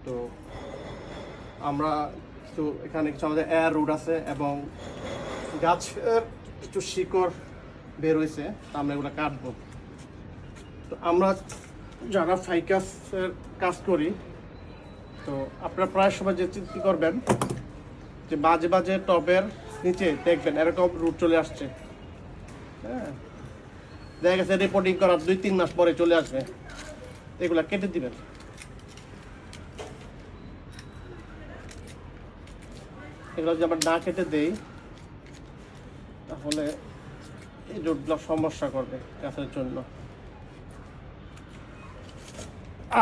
তো আমরা কিছু এখানে কিছু আমাদের এয়ার রুট আছে এবং গাছের কিছু শিকড় বের হয়েছে, আমরা এগুলো কাটবো। তো আমরা যারা ফাইকাসের কাজ করি, তো আপনারা প্রায় সময় যে চিন্তা করবেন যে বাজে বাজে টবের নিচে দেখবেন এরকম রুট চলে আসছে। হ্যাঁ, দেখা গেছে রিপোর্টিং করার 2-3 মাস পরে চলে আসবে, এগুলা কেটে দিবেন। এগুলো যদি আমরা না কেটে দেই তাহলে এই রুটগুলো সমস্যা করবে গাছের জন্য।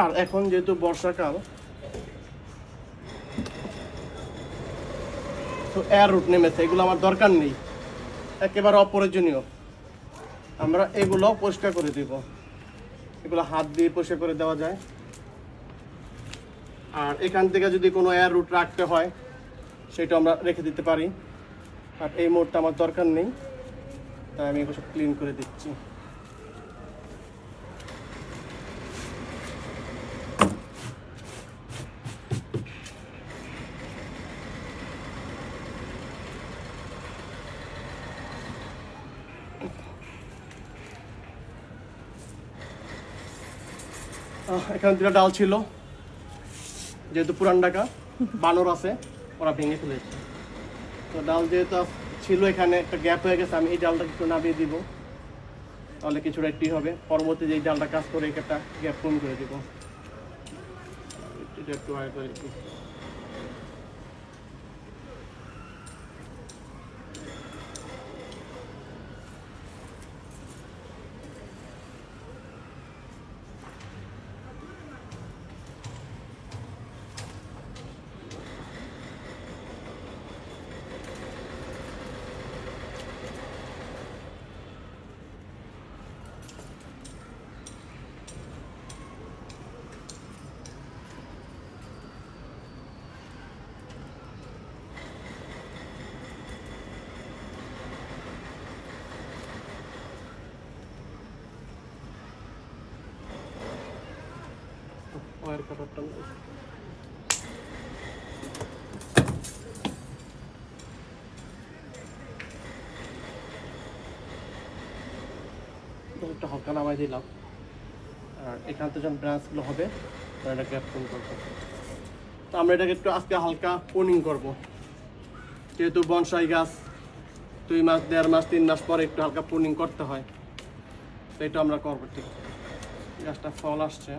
আর এখন যেহেতু বর্ষাকাল, তো এয়ার রুট নেমেছে, এগুলো আমার দরকার নেই, একেবারে অপ্রয়োজনীয়। আমরা এগুলো পরিষ্কার করে দিব, এগুলো হাত দিয়ে পরিষ্কার করে দেওয়া যায়। আর এখান থেকে যদি কোনো এয়ার রুট রাখতে হয় সেটা আমরা রেখে দিতে পারি। আর এই মুহূর্তে আমার দরকার নেই, তাই আমি এগুলো সব ক্লিন করে দিচ্ছি। এখানে 2টা ডাল ছিল, যেহেতু পুরান ঢাকা বানর আছে, ওরা ভেঙে ফেলেছে। তো ডাল যেহেতু ছিল এখানে একটা গ্যাপ হয়ে গেছে, আমি এই ডালটা একটু নামিয়ে দিব, তাহলে কিছুটা একটু হবে। পরবর্তী যে ডালটা কাজ করে একটা গ্যাপ পূরণ করে দিব। এটা একটু আগে করে দিই। ওয়ার কাটারটা একটু হালকা নামাই দিলাম। আর এখান থেকে যখন ব্রাঞ্চগুলো হবে এটা গ্যাপ পূরণ করবো। তো আমরা এটাকে একটু আজকে হালকা পোনিং করবো, যেহেতু বনসাই গাছ 2 মাস, 1.5 মাস, 3 মাস পরে একটু হালকা পোনিং করতে হয়। তো এটা আমরা করবো। ঠিক, গাছটা ফল আসছে।